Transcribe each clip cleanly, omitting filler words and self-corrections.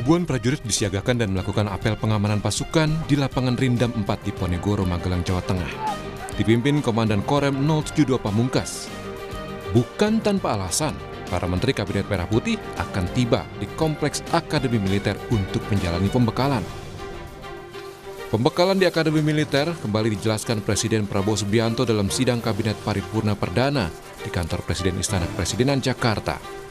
Ribuan prajurit disiagakan dan melakukan apel pengamanan pasukan di lapangan Rindam 4 di Ponegoro, Magelang, Jawa Tengah. Dipimpin Komandan Korem 072 Pamungkas. Bukan tanpa alasan, para Menteri Kabinet Merah Putih akan tiba di Kompleks Akademi Militer untuk menjalani pembekalan. Pembekalan di Akademi Militer kembali dijelaskan Presiden Prabowo Subianto dalam sidang Kabinet Paripurna Perdana di kantor Presiden Istana Kepresidenan Jakarta.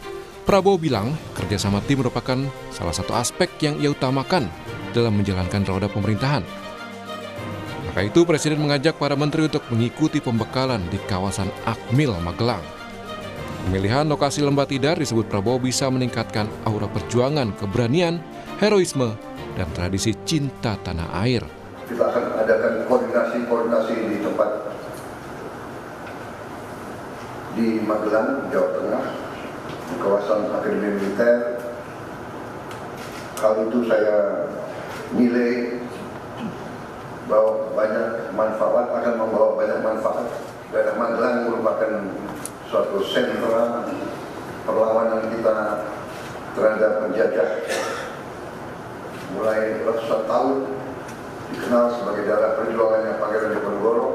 Prabowo bilang kerjasama tim merupakan salah satu aspek yang ia utamakan dalam menjalankan roda pemerintahan. Maka itu Presiden mengajak para menteri untuk mengikuti pembekalan di kawasan Akmil, Magelang. Pemilihan lokasi Lembah Tidar disebut Prabowo bisa meningkatkan aura perjuangan, keberanian, heroisme, dan tradisi cinta tanah air. Kita akan adakan koordinasi di tempat di Magelang, Jawa Tengah, di kawasan Akademi Militer. Hal itu saya nilai bahwa akan membawa banyak manfaat. Daerah Magelang merupakan suatu sentra perlawanan kita terhadap penjajah. Mulai ratusan tahun dikenal sebagai daerah perjuangannya Pangeran Diponegoro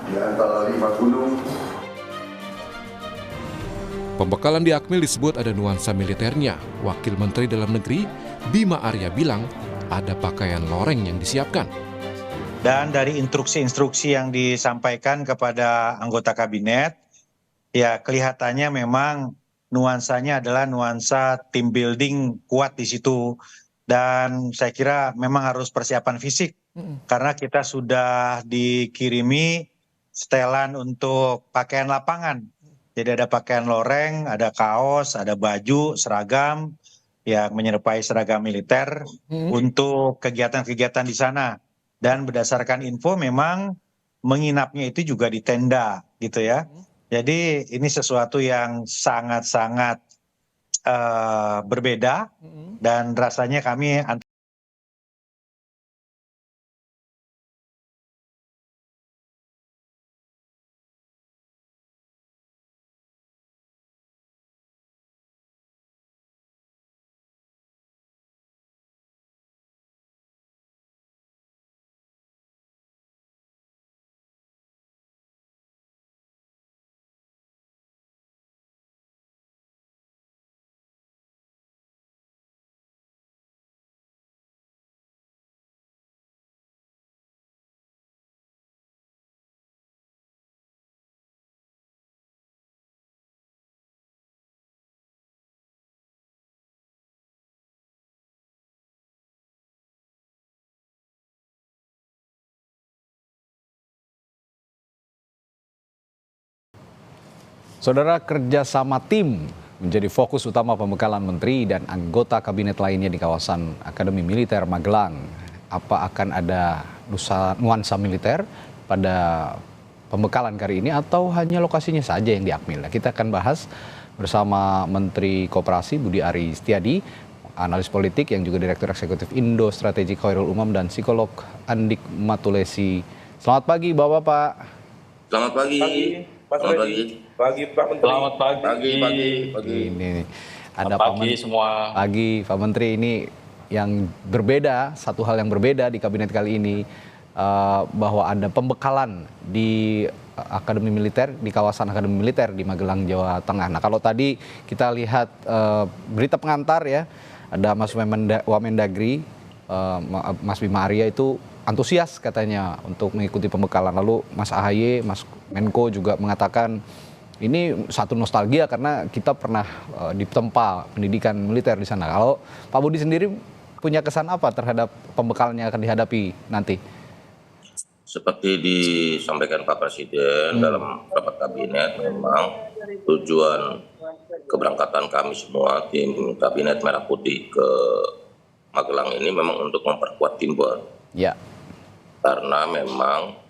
di antara 5 gunung. Pembekalan di Akmil disebut ada nuansa militernya. Wakil Menteri Dalam Negeri Bima Arya bilang ada pakaian loreng yang disiapkan. Dan dari instruksi-instruksi yang disampaikan kepada anggota kabinet, ya kelihatannya memang nuansanya adalah nuansa team building kuat di situ. Dan saya kira memang harus persiapan fisik karena kita sudah dikirimi setelan untuk pakaian lapangan. Jadi ada pakaian loreng, ada kaos, ada baju, seragam yang menyerupai seragam militer untuk kegiatan-kegiatan di sana. Dan berdasarkan info memang menginapnya itu juga di tenda gitu ya. Jadi ini sesuatu yang sangat-sangat berbeda dan rasanya kami Saudara, kerjasama tim menjadi fokus utama pembekalan menteri dan anggota kabinet lainnya di kawasan Akademi Militer Magelang. Apa akan ada nuansa militer pada pembekalan kali ini atau hanya lokasinya saja yang di Akmil? Kita akan bahas bersama Menteri Koperasi Budi Ari Setiadi, analis politik yang juga Direktur Eksekutif Indo Strategi Khairul Umam, dan psikolog Andik Matulesi. Selamat pagi Bapak-bapak. Selamat pagi. Selamat pagi. Pagi Pak Menteri. Selamat pagi. Pagi. Ini ada Pagi semua. Pagi Pak Menteri, ini yang berbeda, satu hal yang berbeda di kabinet kali ini, bahwa ada pembekalan di Akademi Militer, di kawasan Akademi Militer di Magelang, Jawa Tengah. Nah, kalau tadi kita lihat berita pengantar ya, ada Mas Wamendagri, Mas Bima Arya itu antusias katanya untuk mengikuti pembekalan. Lalu Mas AHY, Mas Menko juga mengatakan ini satu nostalgia karena kita pernah ditempa pendidikan militer di sana. Kalau Pak Budi sendiri punya kesan apa terhadap pembekalan yang akan dihadapi nanti? Seperti disampaikan Pak Presiden dalam rapat kabinet, memang tujuan keberangkatan kami semua tim Kabinet Merah Putih ke Magelang ini memang untuk memperkuat teamwork. Ya. Karena memang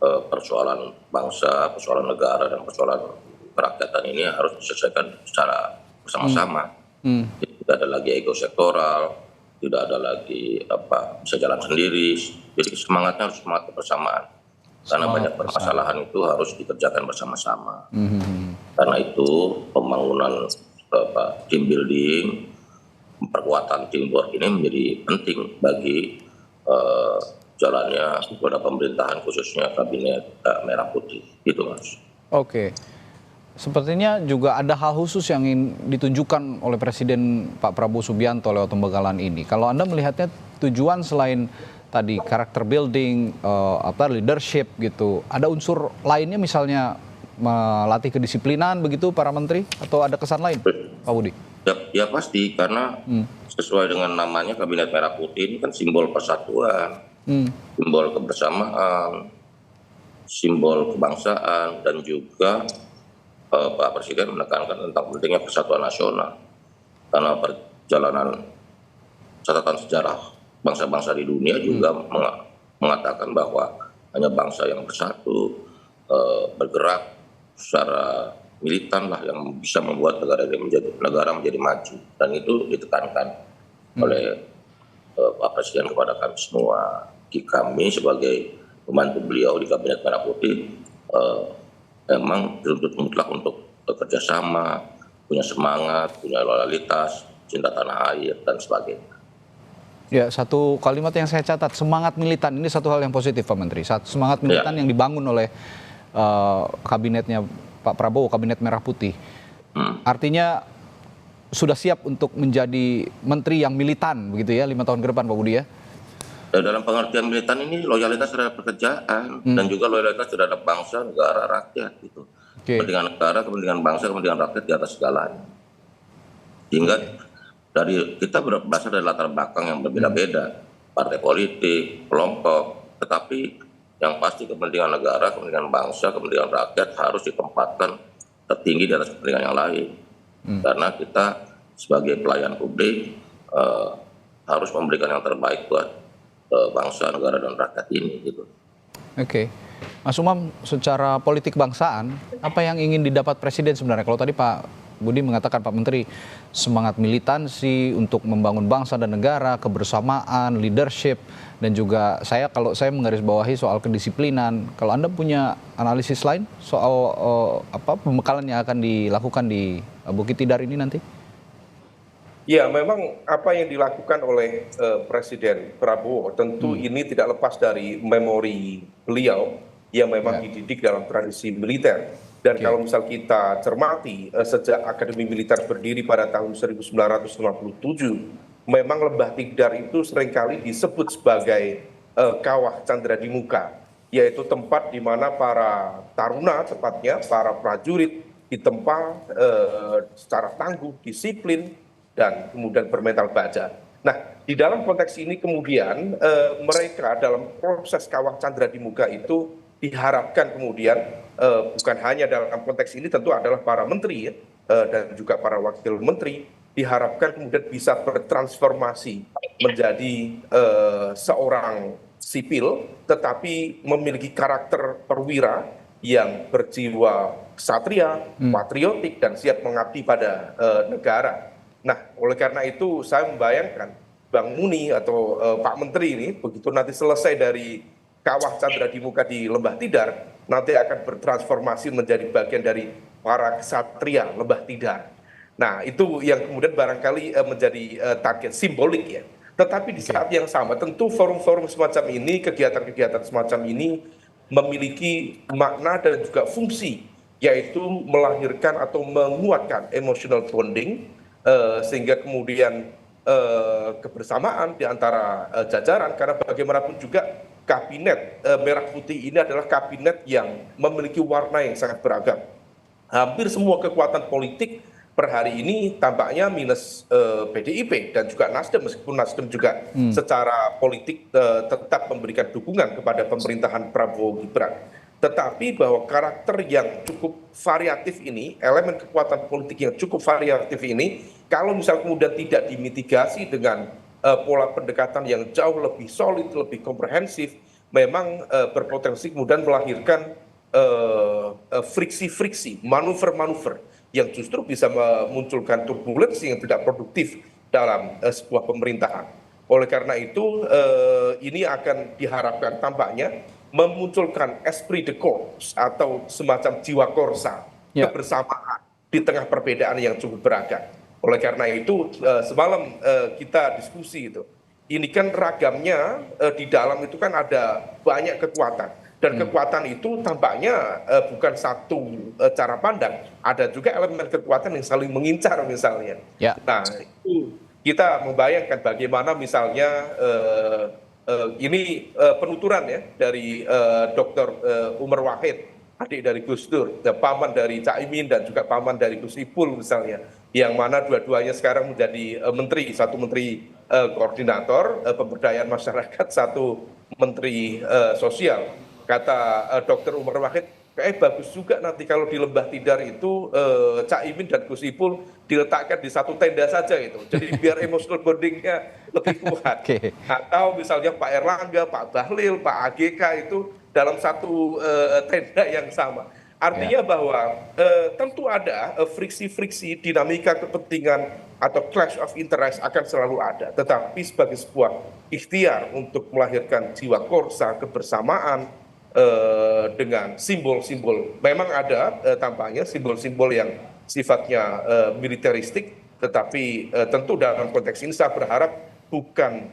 persoalan bangsa, persoalan negara, dan persoalan kerakyatan ini harus diselesaikan secara bersama-sama. Jadi tidak ada lagi ego sektoral, tidak ada lagi bisa jalan sendiri. Jadi semangatnya harus semangat kebersamaan. Karena banyak permasalahan itu harus dikerjakan bersama-sama. Karena itu pembangunan team building perkuatan teamwork ini menjadi penting bagi jalannya pada pemerintahan khususnya kabinet Merah Putih gitu Mas. Oke. Sepertinya juga ada hal khusus yang ingin ditunjukkan oleh Presiden Pak Prabowo Subianto lewat pembekalan ini. Kalau Anda melihatnya tujuan selain tadi karakter building, leadership gitu, ada unsur lainnya misalnya melatih kedisiplinan begitu para menteri atau ada kesan lain, Pak Budi? Ya pasti karena sesuai dengan namanya Kabinet Merah Putih ini kan simbol persatuan, simbol kebersamaan, simbol kebangsaan, dan juga Pak Presiden menekankan tentang pentingnya persatuan nasional. Karena perjalanan catatan sejarah bangsa-bangsa di dunia juga mengatakan bahwa hanya bangsa yang bersatu, bergerak secara militan lah yang bisa membuat negara menjadi maju, dan itu ditekankan oleh Pak Presiden kepada kami semua. Kami sebagai pembantu beliau di Kabinet Merah Putih memang dituntut mutlak untuk bekerja sama, punya semangat, punya loyalitas, cinta tanah air dan sebagainya. Ya, satu kalimat yang saya catat, semangat militan ini satu hal yang positif Pak Menteri. Semangat militan yang dibangun oleh kabinetnya Pak Prabowo, Kabinet Merah Putih. Artinya sudah siap untuk menjadi menteri yang militan begitu ya 5 tahun ke depan Pak Budi ya? Dalam pengertian militan ini loyalitas terhadap pekerjaan dan juga loyalitas terhadap bangsa, negara, rakyat gitu. Kepentingan negara, kepentingan bangsa, kepentingan rakyat di atas segalanya. Hingga kita berasal dari latar belakang yang berbeda-beda, partai politik, kelompok, tetapi yang pasti kepentingan negara, kepentingan bangsa, kepentingan rakyat harus ditempatkan tertinggi di atas kepentingan yang lain. Karena kita sebagai pelayan publik harus memberikan yang terbaik buat bangsa, negara, dan rakyat ini gitu. Oke. Mas Umam, secara politik bangsaan, apa yang ingin didapat Presiden sebenarnya? Kalau tadi Pak Budi mengatakan, Pak Menteri, semangat militansi untuk membangun bangsa dan negara, kebersamaan, leadership, dan juga kalau saya menggarisbawahi soal kedisiplinan. Kalau Anda punya analisis lain soal pembekalan yang akan dilakukan di Bukit Tidar ini nanti? Ya, memang apa yang dilakukan oleh Presiden Prabowo tentu ini tidak lepas dari memori beliau yang memang dididik dalam tradisi militer. Dan kalau misal kita cermati, sejak Akademi Militer berdiri pada tahun 1957, memang Lembah Tidar itu seringkali disebut sebagai kawah Candra di Muka, yaitu tempat di mana para taruna, tepatnya para prajurit, ditempa secara tangguh, disiplin, dan kemudian bermental baja. Nah, di dalam konteks ini kemudian mereka dalam proses kawah Candra di Muka itu diharapkan kemudian bukan hanya dalam konteks ini tentu adalah para menteri dan juga para wakil menteri, diharapkan kemudian bisa bertransformasi menjadi seorang sipil tetapi memiliki karakter perwira yang berjiwa ksatria, patriotik, dan siap mengabdi pada negara. Nah, oleh karena itu saya membayangkan Bang Muni atau Pak Menteri ini begitu nanti selesai dari kawah Candra di Muka di Lembah Tidar, nanti akan bertransformasi menjadi bagian dari para ksatria Lembah Tidar. Nah, itu yang kemudian barangkali menjadi target simbolik ya. Tetapi di saat yang sama tentu forum-forum semacam ini, kegiatan-kegiatan semacam ini memiliki makna dan juga fungsi, yaitu melahirkan atau menguatkan emotional bonding, sehingga kemudian kebersamaan di antara jajaran, karena bagaimanapun juga Kabinet Merah Putih ini adalah kabinet yang memiliki warna yang sangat beragam. Hampir semua kekuatan politik per hari ini tampaknya minus PDIP dan juga Nasdem, meskipun Nasdem juga secara politik tetap memberikan dukungan kepada pemerintahan Prabowo Gibran. Tetapi bahwa karakter yang cukup variatif ini, elemen kekuatan politik yang cukup variatif ini, kalau misal kemudian tidak dimitigasi dengan pola pendekatan yang jauh lebih solid, lebih komprehensif, memang berpotensi kemudian melahirkan friksi-friksi, manuver-manuver yang justru bisa memunculkan turbulensi yang tidak produktif dalam sebuah pemerintahan. Oleh karena itu, ini akan diharapkan tampaknya memunculkan esprit de corps atau semacam jiwa korsa, kebersamaan di tengah perbedaan yang cukup beragam. Oleh karena itu semalam kita diskusi itu. Ini kan ragamnya di dalam itu kan ada banyak kekuatan. Dan kekuatan itu tampaknya bukan satu cara pandang. Ada juga elemen kekuatan yang saling mengincar misalnya. Ya. Nah itu kita membayangkan bagaimana misalnya ini penuturan ya dari Dr. Umar Wahid, adik dari Gus Dur, paman dari Caimin dan juga paman dari Gus Ipul misalnya, yang mana dua-duanya sekarang menjadi menteri, satu menteri koordinator pemberdayaan masyarakat, satu menteri sosial. Kata Dr. Umar Wahid, bagus juga nanti kalau di Lembah Tidar itu Caimin dan Gus Ipul diletakkan di satu tenda saja itu. Jadi biar emotional bondingnya lebih kuat. Atau misalnya Pak Erlangga, Pak Bahlil, Pak AGK itu dalam satu tenda yang sama. Artinya bahwa tentu ada friksi-friksi, dinamika kepentingan atau clash of interest akan selalu ada. Tetapi sebagai sebuah ikhtiar untuk melahirkan jiwa korsa, kebersamaan, dengan simbol-simbol. Memang ada tampaknya simbol-simbol yang sifatnya militeristik, tetapi tentu dalam konteks ini saya berharap bukan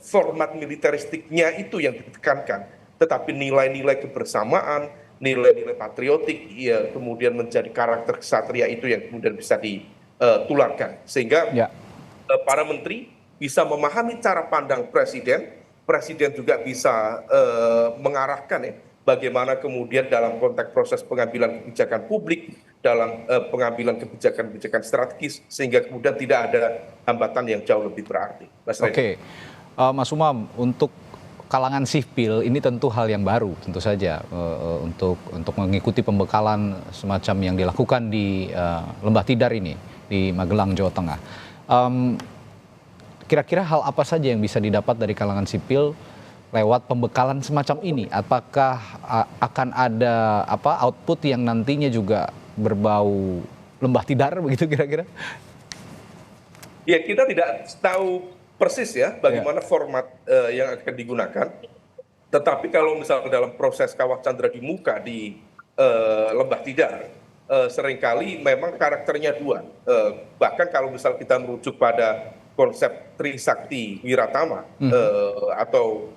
format militeristiknya itu yang ditekankan, tetapi nilai-nilai kebersamaan, nilai-nilai patriotik, ya, kemudian menjadi karakter kesatria itu yang kemudian bisa ditularkan. Sehingga para menteri bisa memahami cara pandang presiden juga bisa mengarahkan ya bagaimana kemudian dalam konteks proses pengambilan kebijakan publik, dalam pengambilan kebijakan-kebijakan strategis, sehingga kemudian tidak ada hambatan yang jauh lebih berarti. Oke, Mas Umam, untuk kalangan sipil ini tentu hal yang baru tentu saja untuk mengikuti pembekalan semacam yang dilakukan di Lembah Tidar ini di Magelang, Jawa Tengah. Kira-kira hal apa saja yang bisa didapat dari kalangan sipil lewat pembekalan semacam ini? Apakah akan ada output yang nantinya juga berbau Lembah Tidar begitu kira-kira? Ya, kita tidak tahu persis ya bagaimana format yang akan digunakan. Tetapi kalau misalnya dalam proses Kawah Chandra di muka di Lembah Tidar, seringkali memang karakternya dua. Bahkan kalau misal kita merujuk pada konsep Trisakti Wiratama atau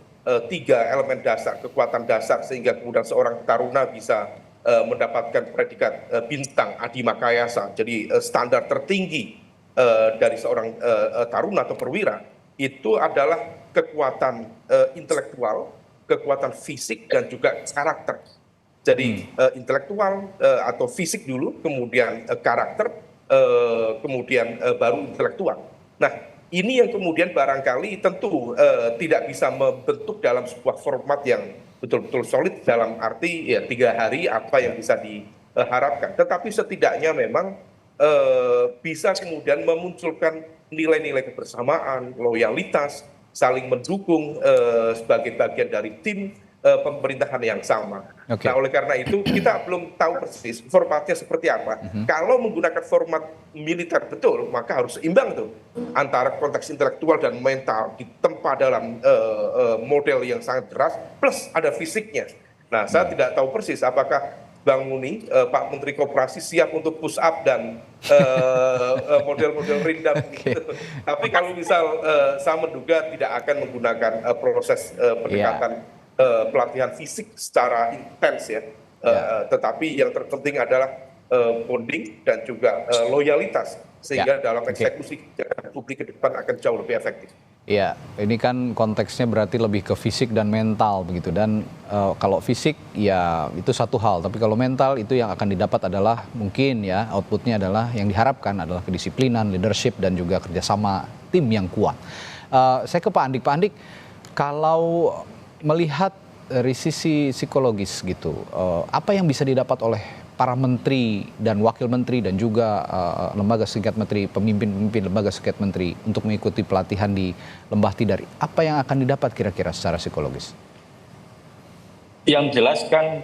tiga elemen dasar, kekuatan dasar, sehingga kemudian seorang taruna bisa mendapatkan predikat bintang Adimakayasa, jadi standar tertinggi dari seorang taruna atau perwira, itu adalah kekuatan intelektual, kekuatan fisik, dan juga karakter. Jadi intelektual atau fisik dulu, kemudian karakter, kemudian baru intelektual. Nah, ini yang kemudian barangkali tentu tidak bisa membentuk dalam sebuah format yang betul-betul solid dalam arti ya 3 hari apa yang bisa diharapkan. Tetapi setidaknya memang bisa kemudian memunculkan nilai-nilai kebersamaan, loyalitas, saling mendukung sebagai bagian dari tim pemerintahan yang sama. Nah, oleh karena itu kita belum tahu persis formatnya seperti apa. Kalau menggunakan format militer betul, maka harus seimbang tuh antara konteks intelektual dan mental ditempa dalam model yang sangat deras, plus ada fisiknya. Nah, saya tidak tahu persis apakah Bang Muni, Pak Menteri Koperasi siap untuk push up dan model-model rindam gitu. Tapi kalau misal saya menduga tidak akan menggunakan proses pendekatan pelatihan fisik secara intens ya, tetapi yang terpenting adalah bonding dan juga loyalitas, sehingga dalam eksekusi kebijakan publik ke depan akan jauh lebih efektif. Ya, ini kan konteksnya berarti lebih ke fisik dan mental begitu, dan kalau fisik ya itu satu hal, tapi kalau mental itu yang akan didapat adalah mungkin ya outputnya adalah yang diharapkan adalah kedisiplinan, leadership, dan juga kerjasama tim yang kuat. Saya ke Pak Andik, kalau melihat dari sisi psikologis gitu, apa yang bisa didapat oleh para menteri dan wakil menteri dan juga lembaga setingkat menteri, pemimpin lembaga setingkat menteri untuk mengikuti pelatihan di Lembah Tidar? Apa yang akan didapat kira-kira secara psikologis? Yang jelas kan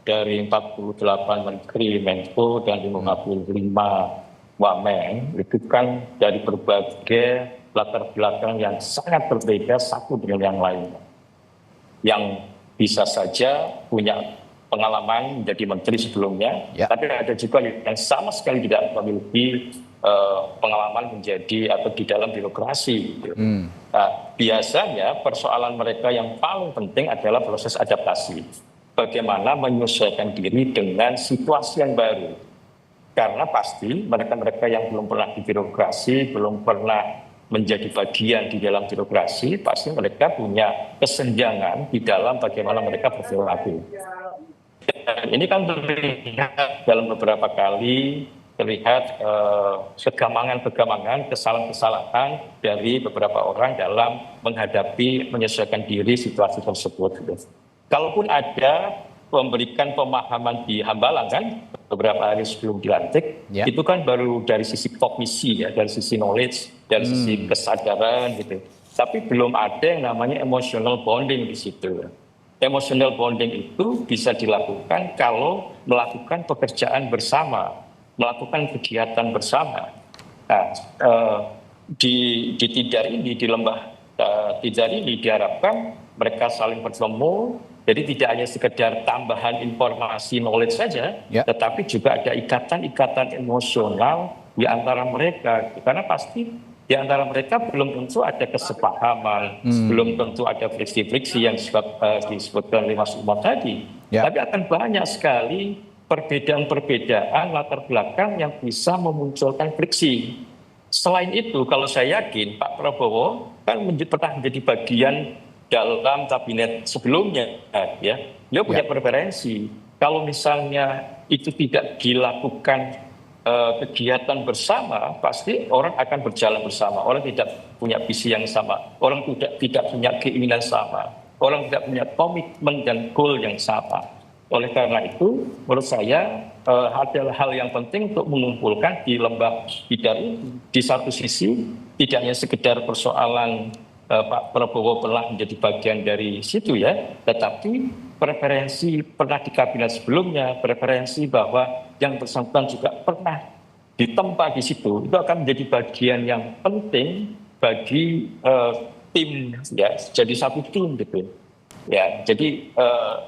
dari 48 menteri Menko dan 55 wamen itu kan dari berbagai latar belakang yang sangat berbeda satu dengan yang lain, yang bisa saja punya pengalaman menjadi menteri sebelumnya, Ya. tapi ada juga yang sama sekali tidak memiliki pengalaman menjadi atau di dalam birokrasi. Gitu. Nah, biasanya persoalan mereka yang paling penting adalah proses adaptasi. Bagaimana menyesuaikan diri dengan situasi yang baru. Karena pasti mereka-mereka yang belum pernah di birokrasi, belum pernah menjadi bagian di dalam birokrasi, pasti mereka punya kesenjangan di dalam bagaimana mereka berperilaku. Dan ini kan terlihat dalam beberapa kali, terlihat kegamangan-kegamangan, kesalahan-kesalahan dari beberapa orang dalam menghadapi, menyesuaikan diri situasi tersebut. Kalaupun ada memberikan pemahaman di Hambalang kan, beberapa hari sebelum dilantik, itu kan baru dari sisi kognisi ya, dari sisi knowledge, dari sisi kesadaran gitu. Tapi belum ada yang namanya emotional bonding di situ. Emotional bonding itu bisa dilakukan kalau melakukan pekerjaan bersama, melakukan kegiatan bersama. Nah, di Tidar ini, di lembah Tidar ini diharapkan mereka saling bertemu. Jadi tidak hanya sekedar tambahan informasi knowledge saja, tetapi juga ada ikatan-ikatan emosional di antara mereka. Karena pasti di antara mereka belum tentu ada kesepahaman, belum tentu ada friksi-friksi yang disebutkan oleh Mas Umar tadi. Tapi akan banyak sekali perbedaan-perbedaan latar belakang yang bisa memunculkan friksi. Selain itu, kalau saya yakin Pak Prabowo kan pernah menjadi bagian dalam kabinet sebelumnya, ya, dia punya preferensi. Kalau misalnya itu tidak dilakukan kegiatan bersama, pasti orang akan berjalan bersama. Orang tidak punya visi yang sama, orang tidak punya keinginan sama, orang tidak punya komitmen dan goal yang sama. Oleh karena itu, menurut saya adalah hal yang penting untuk mengumpulkan di lembah Tidar ini. Di satu sisi, tidak hanya sekedar persoalan Pak Prabowo pernah menjadi bagian dari situ ya, tetapi preferensi pernah di kabinet sebelumnya, preferensi bahwa yang bersangkutan juga pernah ditempa di situ, itu akan menjadi bagian yang penting bagi tim ya, jadi satu tim gitu. Ya, jadi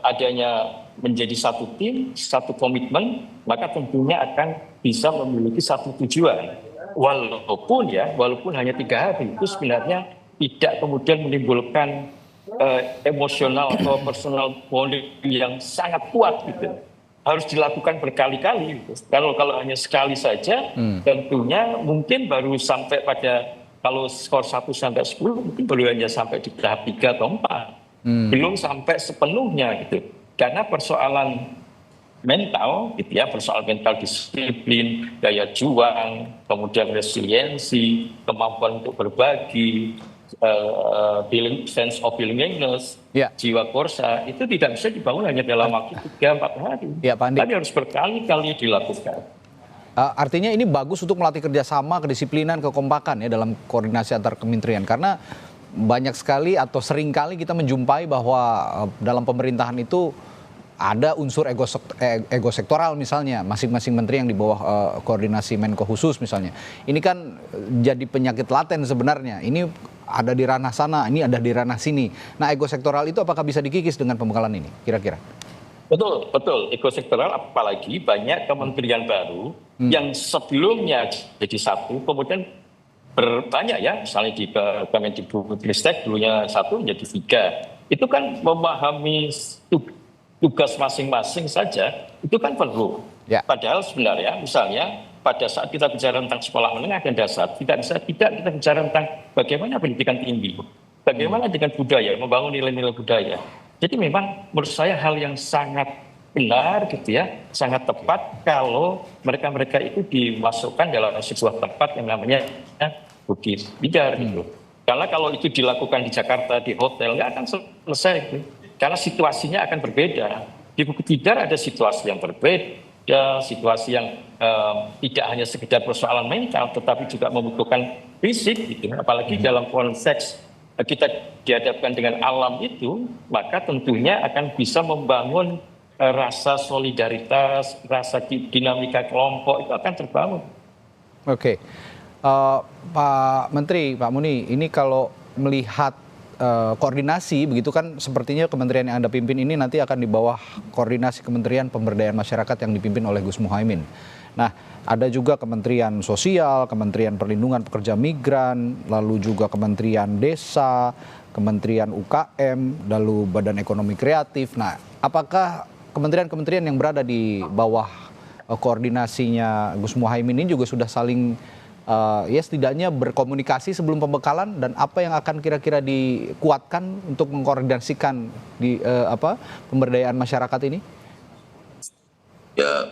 adanya menjadi satu tim, satu komitmen, maka tentunya akan bisa memiliki satu tujuan. Walaupun hanya 3 hari, itu sebenarnya tidak kemudian menimbulkan emosional atau personal bonding yang sangat kuat gitu. Harus dilakukan berkali-kali gitu. Kalau hanya sekali saja, tentunya mungkin baru sampai pada, kalau skor 1 sampai 10 mungkin baru hanya sampai di tahap 3 atau 4. Belum sampai sepenuhnya gitu. Karena persoalan mental gitu ya, persoalan mental disiplin, daya juang, kemudian resiliensi, kemampuan untuk berbagi, sense of belongingness, jiwa korsa, itu tidak bisa dibangun hanya dalam waktu 3-4 hari. Tapi harus berkali-kali dilakukan. Artinya ini bagus untuk melatih kerjasama, kedisiplinan, kekompakan ya dalam koordinasi antar kementerian. Karena banyak sekali atau sering kali kita menjumpai bahwa dalam pemerintahan itu ada unsur ego sektoral misalnya, masing-masing menteri yang di bawah koordinasi Menko khusus misalnya. Ini kan jadi penyakit laten sebenarnya. Ini ada di ranah sana, ini ada di ranah sini. Nah, ego sektoral itu apakah bisa dikikis dengan pembekalan ini kira-kira? Betul. Ego sektoral, apalagi banyak kementerian baru yang sebelumnya jadi satu, kemudian berbanyak ya, misalnya di Kemendikbudristek dulunya 1 menjadi 3. Itu kan memahami tugas masing-masing saja, itu kan perlu. Padahal sebenarnya misalnya pada saat kita bicara tentang sekolah menengah dan dasar, tidak kita bicara tentang bagaimana pendidikan tinggi, bagaimana dengan budaya, membangun nilai-nilai budaya. Jadi memang menurut saya hal yang sangat benar gitu ya, sangat tepat kalau mereka-mereka itu dimasukkan dalam sebuah tempat yang namanya Bukit Tidar gitu. Karena kalau itu dilakukan di Jakarta, di hotel, nggak akan selesai gitu. Karena situasinya akan berbeda. Di Bukit Tidar ada situasi yang berbeda, situasi yang tidak hanya sekedar persoalan mental, tetapi juga membutuhkan fisik gitu. Apalagi dalam konteks kita dihadapkan dengan alam itu, maka tentunya akan bisa membangun rasa solidaritas, rasa dinamika kelompok itu akan terbangun. Oke. Pak Menteri, Pak Muni, ini kalau melihat koordinasi begitu kan, sepertinya kementerian yang Anda pimpin ini nanti akan di bawah koordinasi Kementerian Pemberdayaan Masyarakat yang dipimpin oleh Gus Muhaimin. Nah, ada juga Kementerian Sosial, Kementerian Perlindungan Pekerja Migran, lalu juga Kementerian Desa, Kementerian UKM, lalu Badan Ekonomi Kreatif. Nah, apakah kementerian-kementerian yang berada di bawah koordinasinya Gus Muhaimin ini juga sudah saling ya setidaknya berkomunikasi sebelum pembekalan, dan apa yang akan kira-kira dikuatkan untuk mengkoordinasikan di pemberdayaan masyarakat ini? Ya,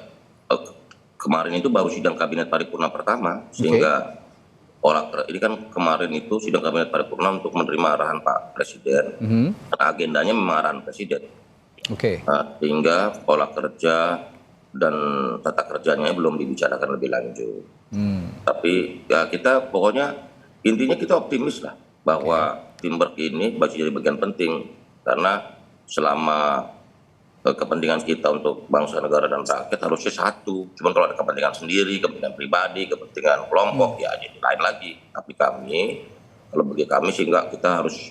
kemarin itu baru sidang kabinet paripurna pertama, sehingga ini kan kemarin itu sidang kabinet paripurna untuk menerima arahan Pak Presiden, karena agendanya memang arahan Presiden. Nah, sehingga pola kerja dan tata kerjanya belum dibicarakan lebih lanjut. Tapi ya kita pokoknya intinya kita optimis lah bahwa teamwork ini masih jadi bagian penting, karena selama kepentingan kita untuk bangsa, negara, dan rakyat harusnya satu. Cuman kalau ada kepentingan sendiri, kepentingan pribadi, kepentingan kelompok, ya jadi lain lagi. Tapi kalau bagi kami sih enggak, kita harus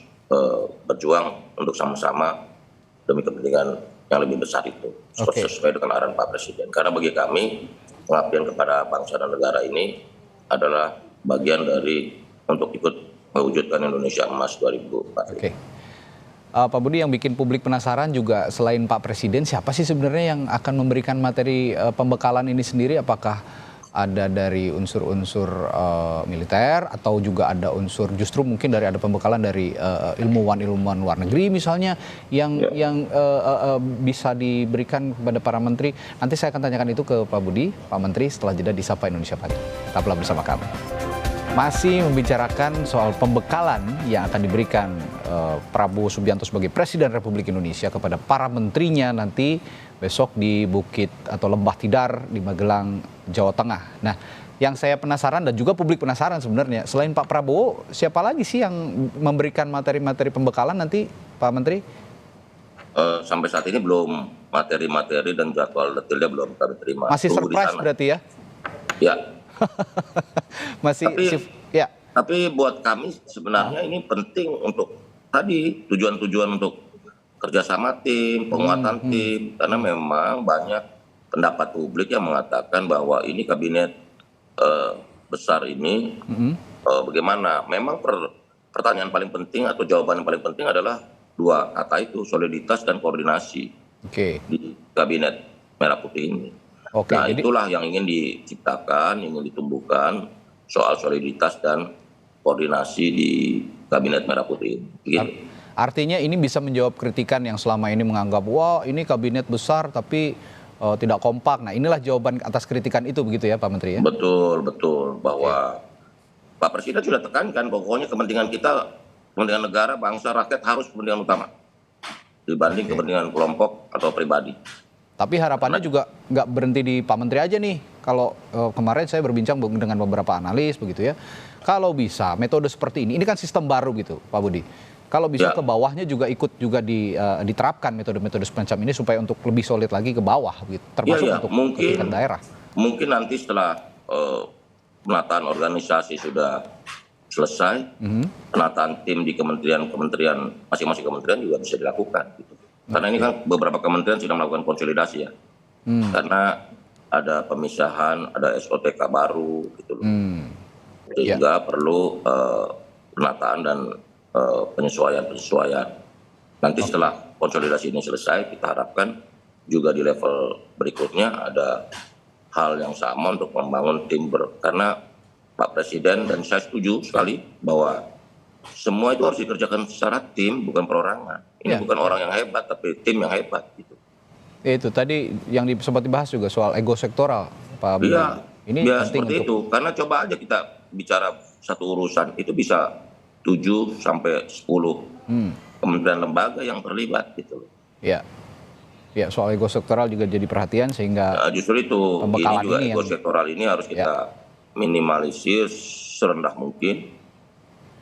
berjuang untuk sama-sama demi kepentingan yang lebih besar itu, sesuai dengan arahan Pak Presiden. Karena bagi kami, pengabdian kepada bangsa dan negara ini adalah bagian dari untuk ikut mewujudkan Indonesia Emas 2045. Pak Budi, yang bikin publik penasaran juga selain Pak Presiden, siapa sih sebenarnya yang akan memberikan materi pembekalan ini sendiri? Apakah ada dari unsur-unsur militer, atau juga ada unsur justru mungkin ada pembekalan dari ilmuwan-ilmuwan luar negeri misalnya yang bisa diberikan kepada para menteri? Nanti saya akan tanyakan itu ke Pak Budi, Pak Menteri, setelah jeda di Sapa Indonesia Pagi. Tetaplah bersama kami. Masih membicarakan soal pembekalan yang akan diberikan Prabowo Subianto sebagai Presiden Republik Indonesia kepada para menterinya nanti besok di Bukit atau Lembah Tidar di Magelang, Jawa Tengah. Nah, yang saya penasaran dan juga publik penasaran sebenarnya, selain Pak Prabowo, siapa lagi sih yang memberikan materi-materi pembekalan nanti, Pak Menteri? Sampai saat ini belum materi-materi dan jadwal detailnya belum kami terima. Masih surprise berarti ya? Ya. Tapi buat kami sebenarnya ini penting untuk tadi tujuan-tujuan untuk kerjasama tim, penguatan tim, karena memang banyak pendapat publik yang mengatakan bahwa ini kabinet besar ini bagaimana. Memang pertanyaan paling penting atau jawaban yang paling penting adalah dua kata itu, soliditas dan koordinasi di kabinet Merah Putih ini. Nah, itulah yang ingin diciptakan, ingin ditumbuhkan soal soliditas dan koordinasi di Kabinet Merah Putih. Artinya ini bisa menjawab kritikan yang selama ini menganggap, wah ini kabinet besar tapi tidak kompak. Nah, inilah jawaban atas kritikan itu, begitu ya Pak Menteri ya? Betul, bahwa Pak Presiden sudah tekankan pokoknya kepentingan kita, kepentingan negara, bangsa, rakyat harus kepentingan utama dibanding kepentingan kelompok atau pribadi. Tapi harapannya juga nggak berhenti di Pak Menteri aja nih. Kalau kemarin saya berbincang dengan beberapa analis begitu ya. Kalau bisa metode seperti ini kan sistem baru gitu Pak Budi. Kalau bisa ke bawahnya juga ikut juga diterapkan metode-metode semacam ini supaya untuk lebih solid lagi ke bawah gitu. Termasuk untuk kepentingan daerah. Mungkin nanti setelah penataan organisasi sudah selesai, penataan tim di kementerian masing-masing kementerian juga bisa dilakukan gitu. Karena ini kan beberapa kementerian sedang melakukan konsolidasi ya. Karena ada pemisahan, ada SOTK baru gitu loh. Sehingga perlu penataan dan penyesuaian. Nanti setelah konsolidasi ini selesai, kita harapkan juga di level berikutnya ada hal yang sama untuk membangun tim karena Pak Presiden dan saya setuju sekali bahwa semua itu harus dikerjakan secara tim, bukan perorangan. Ini bukan orang yang hebat, tapi tim yang hebat gitu. Itu tadi yang sempat dibahas juga soal ego sektoral, Pak Budi. Ini seperti itu. Karena coba aja kita bicara satu urusan, itu bisa 7 sampai 10 kementerian lembaga yang terlibat gitu. Ya, soal ego sektoral juga jadi perhatian sehingga justru itu ini juga ego sektoral ini harus kita minimalisir serendah mungkin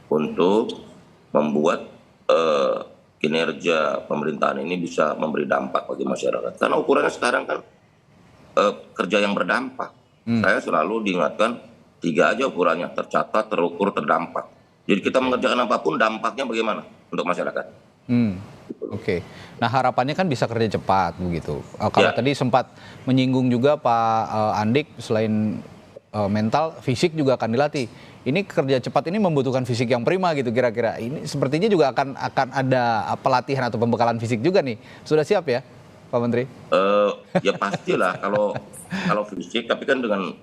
untuk membuat kinerja pemerintahan ini bisa memberi dampak bagi masyarakat. Karena ukurannya sekarang kan kerja yang berdampak. Saya selalu diingatkan 3 aja ukurannya, tercatat, terukur, terdampak. Jadi kita mengerjakan apapun dampaknya bagaimana? untuk masyarakat. Oke. Nah harapannya kan bisa kerja cepat begitu. Kalau tadi sempat menyinggung juga Pak Andik, selain mental, fisik juga akan dilatih. Ini kerja cepat ini membutuhkan fisik yang prima gitu kira-kira. Ini sepertinya juga akan ada pelatihan atau pembekalan fisik juga nih. Sudah siap ya, Pak Menteri? Ya pastilah kalau fisik, tapi kan dengan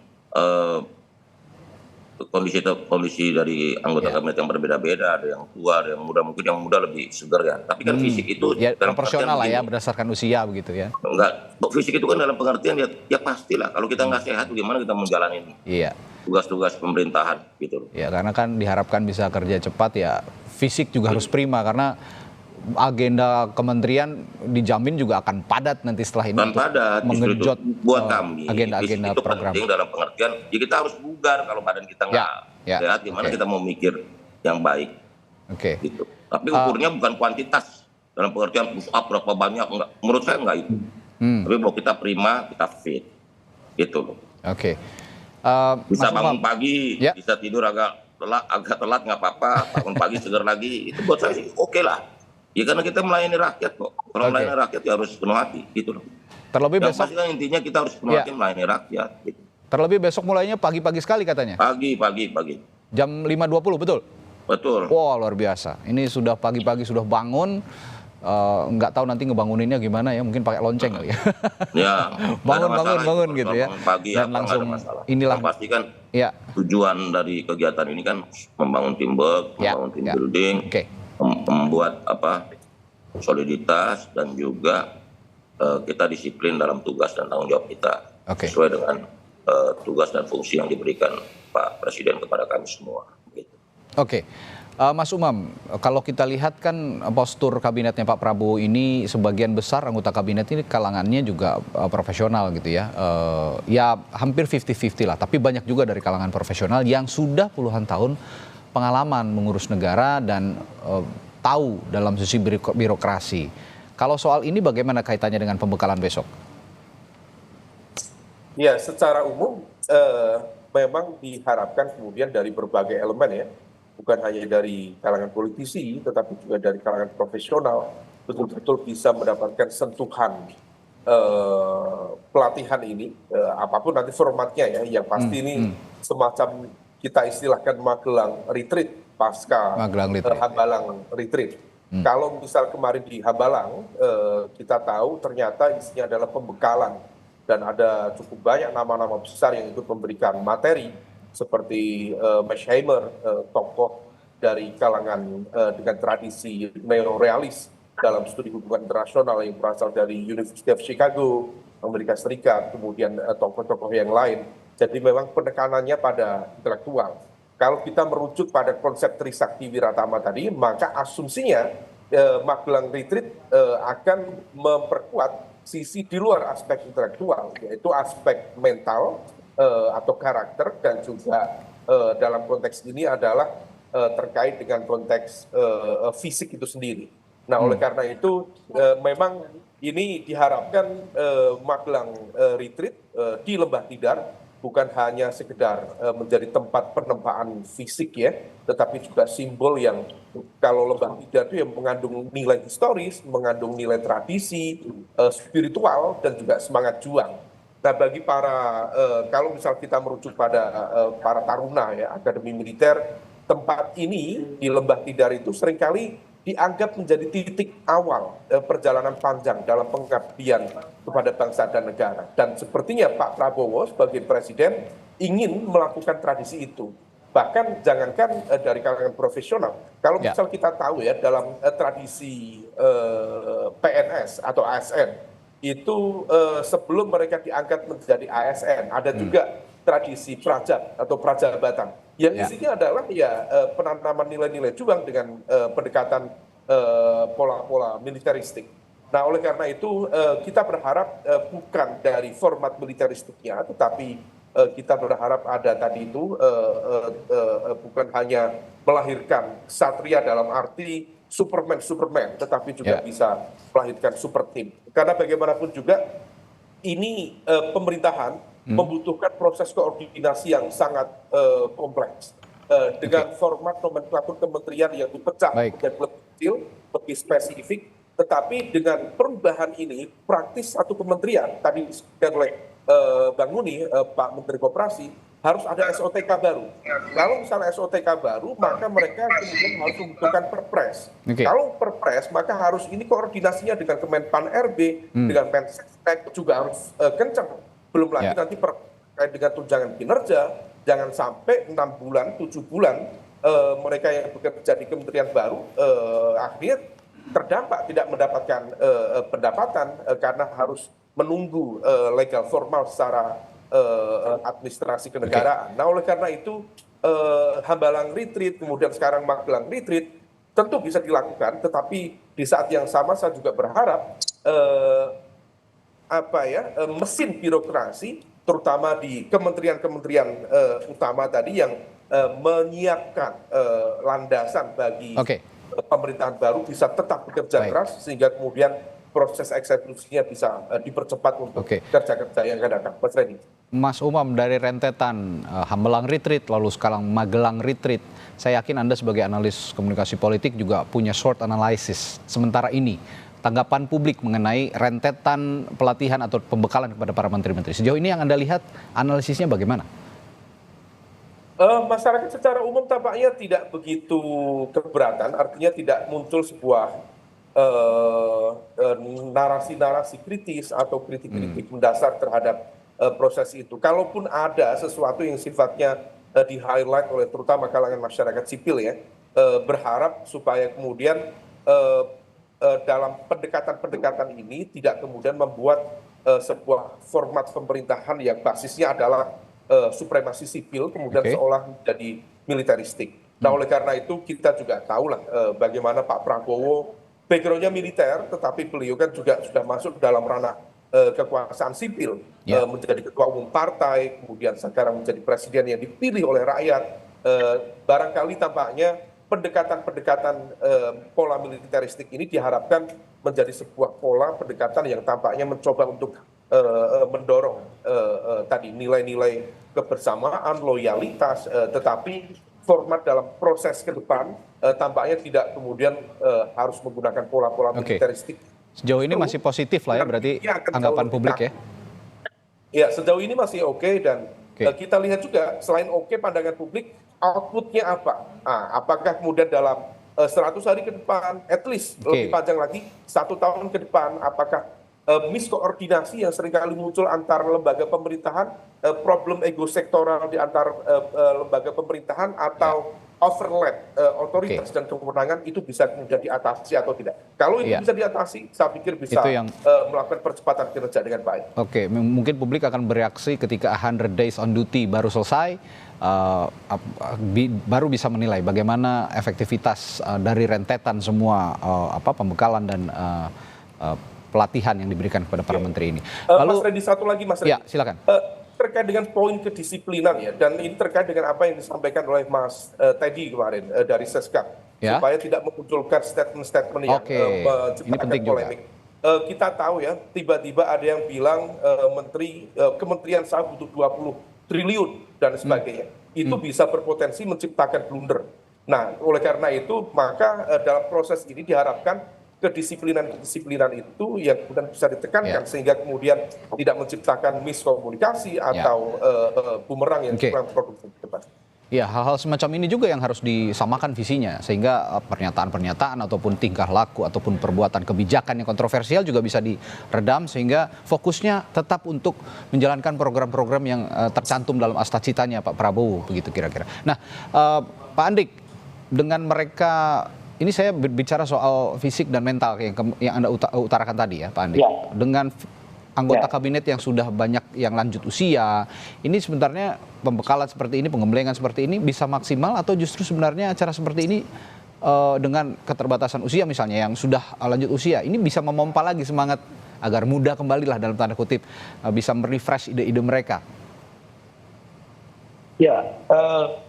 kondisi dari anggota kabinet yang berbeda-beda, ada yang tua, ada yang muda, mungkin yang muda lebih segar ya. Tapi kan fisik itu ya, proporsional lah ya, berdasarkan usia begitu ya. Enggak, fisik itu kan dalam pengertian ya pastilah. Kalau kita nggak sehat, bagaimana kita menjalani tugas-tugas pemerintahan gitu. Ya karena kan diharapkan bisa kerja cepat ya, fisik juga harus prima karena agenda kementerian dijamin juga akan padat nanti setelah ini untuk menggenjot buat kami agenda-agenda itu program. Penting dalam pengertian ya kita harus bugar. Kalau badan kita nggak sehat, gimana kita mau mikir yang baik. Gitu. Tapi ukurnya bukan kuantitas dalam pengertian push up berapa banyak, enggak. Menurut saya enggak itu. Tapi kalau kita prima, kita fit gitu loh. Bisa bangun pagi, bisa tidur agak telat nggak apa-apa, bangun pagi segar lagi, itu buat saya sih oke lah. Ya karena kita melayani rakyat kok. Kalau melayani rakyat ya harus penuh hati gitu loh. Terlebih besok kan intinya kita harus penuh hati melayani rakyat gitu. Terlebih besok mulainya pagi-pagi sekali katanya. Pagi. Jam 5.20 betul? Betul. Wah luar biasa. Ini sudah pagi-pagi sudah bangun. Nggak tahu nanti ngebanguninnya gimana ya, mungkin pakai lonceng kali ya. Ya. bangun gitu ya. Pagi dan langsung inilah. Pasti kan tujuan dari kegiatan ini kan membangun teamwork, membangun team building. Membuat soliditas dan juga kita disiplin dalam tugas dan tanggung jawab kita sesuai dengan tugas dan fungsi yang diberikan Pak Presiden kepada kami semua. Gitu. Mas Umam, kalau kita lihat kan postur kabinetnya Pak Prabowo ini sebagian besar anggota kabinet ini kalangannya juga profesional gitu ya. Ya hampir 50-50 lah, tapi banyak juga dari kalangan profesional yang sudah puluhan tahun pengalaman mengurus negara dan tahu dalam sisi birokrasi. Kalau soal ini bagaimana kaitannya dengan pembekalan besok? Ya, secara umum memang diharapkan kemudian dari berbagai elemen ya, bukan hanya dari kalangan politisi, tetapi juga dari kalangan profesional, betul-betul bisa mendapatkan sentuhan pelatihan ini, apapun nanti formatnya ya, yang pasti ini semacam kita istilahkan Magelang retreat pasca Hambalang retreat. Kalau misal kemarin di Hambalang kita tahu ternyata isinya adalah pembekalan dan ada cukup banyak nama-nama besar yang ikut memberikan materi seperti Mearsheimer, tokoh dari kalangan dengan tradisi neorealis dalam studi hubungan internasional yang berasal dari University of Chicago, Amerika Serikat, kemudian tokoh-tokoh yang lain. Jadi memang penekanannya pada intelektual. Kalau kita merujuk pada konsep Trisakti Wiratama tadi, maka asumsinya Magelang Retreat akan memperkuat sisi di luar aspek intelektual, yaitu aspek mental atau karakter, dan juga dalam konteks ini adalah terkait dengan konteks fisik itu sendiri. Nah, oleh karena itu memang ini diharapkan Magelang Retreat di Lembah Tidar bukan hanya sekedar menjadi tempat penempaan fisik ya, tetapi juga simbol yang kalau Lembah Tidar itu yang mengandung nilai historis, mengandung nilai tradisi, spiritual, dan juga semangat juang. Nah, bagi para, kalau misal kita merujuk pada para taruna ya, Akademi Militer, tempat ini di Lembah Tidar itu seringkali dianggap menjadi titik awal perjalanan panjang dalam pengabdian kepada bangsa dan negara. Dan sepertinya Pak Prabowo sebagai presiden ingin melakukan tradisi itu. Bahkan jangankan dari kalangan profesional, kalau misal kita tahu ya dalam tradisi PNS atau ASN, itu sebelum mereka diangkat menjadi ASN, ada juga tradisi prajat atau prajabatan yang isinya adalah penanaman nilai-nilai juang dengan pendekatan pola-pola militeristik. Nah, oleh karena itu kita berharap bukan dari format militeristiknya, tetapi kita berharap ada tadi itu bukan hanya melahirkan satria dalam arti Superman, tetapi juga bisa melahirkan super team. Karena bagaimanapun juga ini pemerintahan membutuhkan proses koordinasi yang sangat kompleks dengan format nomenklatur kementerian yang dipecah menjadi detail, lebih spesifik, tetapi dengan perubahan ini praktis satu kementerian tadi disebutkan oleh Bang Muni, Pak Menteri Koperasi, harus ada SOTK baru. Kalau misalnya SOTK baru, maka mereka kemudian harus membutuhkan perpres. Kalau perpres, maka harus ini koordinasinya dengan Kemenpan RB, dengan Mensesnek juga harus kencang. Belum lagi nanti terkait dengan tunjangan kinerja, jangan sampai 6 bulan, 7 bulan mereka yang bekerja di kementerian baru akhirnya terdampak tidak mendapatkan pendapatan karena harus menunggu legal formal secara administrasi kenegaraan. Nah, oleh karena itu Hambalang retreat, kemudian sekarang Magelang retreat tentu bisa dilakukan, tetapi di saat yang sama saya juga berharap mesin birokrasi terutama di kementerian-kementerian utama tadi yang menyiapkan landasan bagi pemerintahan baru bisa tetap bekerja keras sehingga kemudian proses eksekusinya bisa dipercepat untuk kerja-kerja yang akan datang. Mas Redi. Mas Umam, dari rentetan Hambalang retreat lalu sekarang Magelang retreat, saya yakin Anda sebagai analis komunikasi politik juga punya short analysis. Sementara ini tanggapan publik mengenai rentetan pelatihan atau pembekalan kepada para menteri-menteri. Sejauh ini yang Anda lihat analisisnya bagaimana? Masyarakat secara umum tampaknya tidak begitu keberatan, artinya tidak muncul sebuah narasi-narasi kritis atau kritik-kritik mendasar terhadap proses itu. Kalaupun ada sesuatu yang sifatnya di-highlight oleh terutama kalangan masyarakat sipil ya, berharap supaya kemudian dalam pendekatan-pendekatan ini tidak kemudian membuat sebuah format pemerintahan yang basisnya adalah supremasi sipil kemudian seolah menjadi militeristik. Nah, oleh karena itu kita juga tahulah bagaimana Pak Prabowo background-nya militer, tetapi beliau kan juga sudah masuk dalam ranah kekuasaan sipil, menjadi ketua umum partai, kemudian sekarang menjadi presiden yang dipilih oleh rakyat. Barangkali tampaknya pendekatan-pendekatan pola militeristik ini diharapkan menjadi sebuah pola pendekatan yang tampaknya mencoba untuk mendorong tadi nilai-nilai kebersamaan, loyalitas, tetapi format dalam proses ke depan tampaknya tidak kemudian harus menggunakan pola-pola militeristik. Sejauh ini masih positif lah ya berarti anggapan publik ya? Ya, sejauh ini masih oke dan kita lihat juga selain oke pandangan publik, outputnya apa? Apakah kemudian dalam 100 hari ke depan, at least lebih panjang lagi, 1 tahun ke depan, apakah miskoordinasi yang seringkali muncul antar lembaga pemerintahan, problem ego sektoral di antar lembaga pemerintahan atau overlap otoritas dan kewenangan itu bisa kemudian diatasi atau tidak. Kalau itu bisa diatasi, saya pikir bisa melakukan percepatan kinerja dengan baik. Mungkin publik akan bereaksi ketika 100 days on duty baru selesai, baru bisa menilai bagaimana efektivitas dari rentetan semua pembekalan dan pelatihan yang diberikan kepada para menteri ini. Lalu, Mas Redi, satu lagi Mas Redi. Ya, silakan. Terkait dengan poin kedisiplinan ya, dan ini terkait dengan apa yang disampaikan oleh Mas Teddy kemarin dari Seskap, supaya tidak memunculkan statement-statement yang menciptakan polemik. Kita tahu ya, tiba-tiba ada yang bilang kementerian saya butuh 20 triliun dan sebagainya. Itu bisa berpotensi menciptakan blunder. Nah, oleh karena itu, maka dalam proses ini diharapkan kedisiplinan itu yang kemudian bisa ditekankan sehingga kemudian tidak menciptakan miskomunikasi atau bumerang yang kurang produktif ke depan. Ya, hal-hal semacam ini juga yang harus disamakan visinya sehingga pernyataan-pernyataan ataupun tingkah laku ataupun perbuatan kebijakan yang kontroversial juga bisa diredam sehingga fokusnya tetap untuk menjalankan program-program yang tercantum dalam astacitanya Pak Prabowo begitu kira-kira. Nah, Pak Andik, dengan mereka ini saya berbicara soal fisik dan mental yang Anda utarakan tadi ya Pak Andi. Dengan anggota kabinet yang sudah banyak yang lanjut usia, ini sebenarnya pembekalan seperti ini, pengembelengan seperti ini bisa maksimal atau justru sebenarnya acara seperti ini dengan keterbatasan usia misalnya yang sudah lanjut usia, ini bisa memompa lagi semangat agar muda kembali lah dalam tanda kutip, bisa merefresh ide-ide mereka. Ya,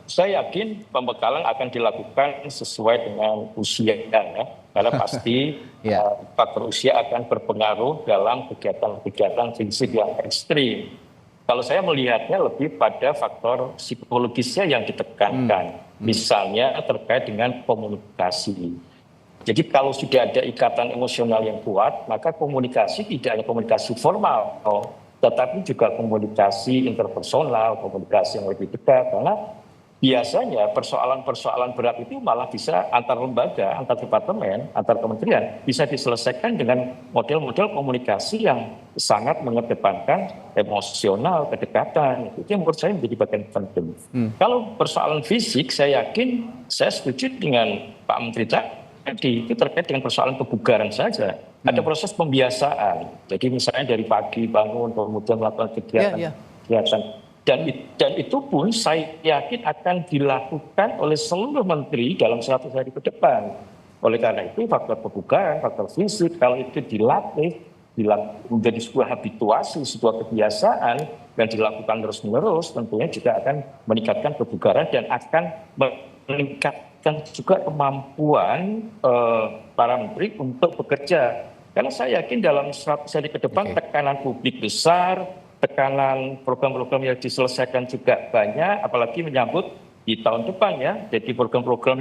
saya yakin pembekalan akan dilakukan sesuai dengan usia ya, karena pasti faktor usia akan berpengaruh dalam kegiatan-kegiatan fisik yang ekstrim. Kalau saya melihatnya lebih pada faktor psikologisnya yang ditekankan, misalnya terkait dengan komunikasi. Jadi kalau sudah ada ikatan emosional yang kuat, maka komunikasi tidak hanya komunikasi formal, tetapi juga komunikasi interpersonal, komunikasi yang lebih dekat. Karena biasanya persoalan-persoalan berat itu malah bisa antar lembaga, antar departemen, antar kementerian bisa diselesaikan dengan model-model komunikasi yang sangat mengedepankan emosional, kedekatan. Itu yang menurut saya menjadi bagian penting. Kalau persoalan fisik, saya yakin saya setuju dengan Pak Menteri tadi, itu terkait dengan persoalan kebugaran saja. Ada proses pembiasaan. Jadi misalnya dari pagi bangun, kemudian melakukan kegiatan. Dan itu pun saya yakin akan dilakukan oleh seluruh menteri dalam 100 hari ke depan. Oleh karena itu faktor kebugaran, faktor fisik, kalau itu dilatih menjadi sebuah habituasi, sebuah kebiasaan yang dilakukan terus-menerus, tentunya juga akan meningkatkan kebugaran dan akan meningkatkan juga kemampuan para menteri untuk bekerja. Karena saya yakin dalam 100 hari ke depan tekanan publik besar, tekanan program-program yang diselesaikan juga banyak, apalagi menyambut di tahun depan ya. Jadi program-program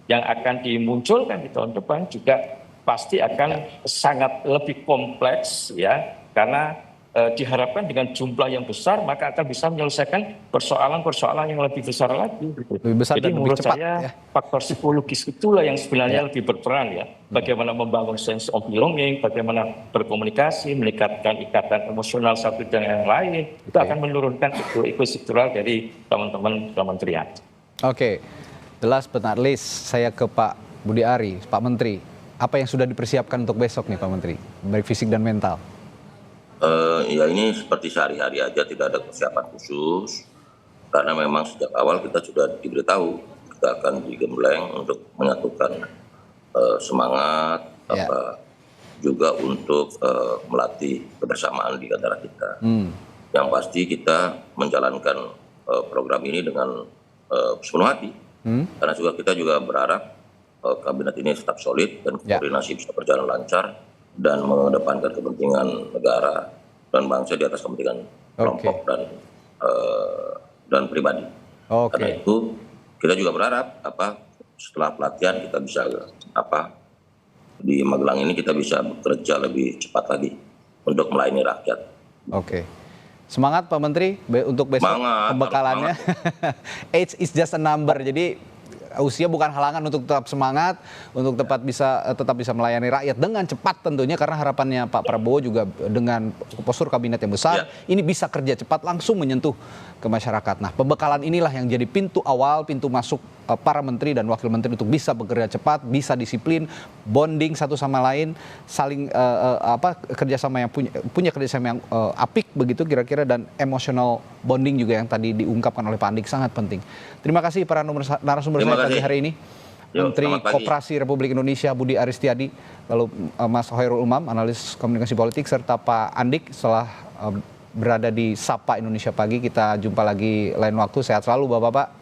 yang akan dimunculkan di tahun depan juga pasti akan sangat lebih kompleks ya, karena diharapkan dengan jumlah yang besar maka akan bisa menyelesaikan persoalan-persoalan yang lebih besar lagi. Lebih besar. Jadi dan menurut lebih cepat, saya ya. faktor psikologis itulah yang sebenarnya lebih berperan ya. Bagaimana membangun sense of belonging, bagaimana berkomunikasi, meningkatkan ikatan emosional satu dengan yang lain, itu akan menurunkan ego struktural dari teman-teman kementerian. Oke, jelas benar. Saya ke Pak Budi Ari, Pak Menteri. Apa yang sudah dipersiapkan untuk besok nih Pak Menteri, baik fisik dan mental? Ya ini seperti sehari-hari aja, tidak ada persiapan khusus. Karena memang sejak awal kita sudah diberitahu kita akan digembleng untuk menyatukan semangat, juga untuk melatih kebersamaan di antara kita. Yang pasti kita menjalankan program ini dengan sepenuh hati. Karena juga kita juga berharap kabinet ini tetap solid dan koordinasi bisa berjalan lancar dan mengedepankan kepentingan negara dan bangsa di atas kepentingan kelompok dan pribadi. Karena itu kita juga berharap setelah pelatihan kita bisa di Magelang ini kita bisa bekerja lebih cepat lagi untuk melayani rakyat. Semangat Pak Menteri untuk besok pembekalannya. Age is just a number, jadi usia bukan halangan untuk tetap semangat, untuk tetap bisa melayani rakyat dengan cepat tentunya, karena harapannya Pak Prabowo juga dengan postur kabinet yang besar, ini bisa kerja cepat langsung menyentuh ke masyarakat. Nah, pembekalan inilah yang jadi pintu awal, pintu masuk para menteri dan wakil menteri untuk bisa bekerja cepat, bisa disiplin, bonding satu sama lain, saling kerjasama yang punya kerjasama yang apik begitu kira-kira, dan emotional bonding juga yang tadi diungkapkan oleh Pak Andik sangat penting. Terima kasih para narasumber saya pagi hari ini. Menteri Koperasi Republik Indonesia Budi Ari Setiadi, lalu Mas Khairul Umam, analis komunikasi politik, serta Pak Andik setelah berada di Sapa Indonesia Pagi. Kita jumpa lagi lain waktu. Sehat selalu Bapak-bapak.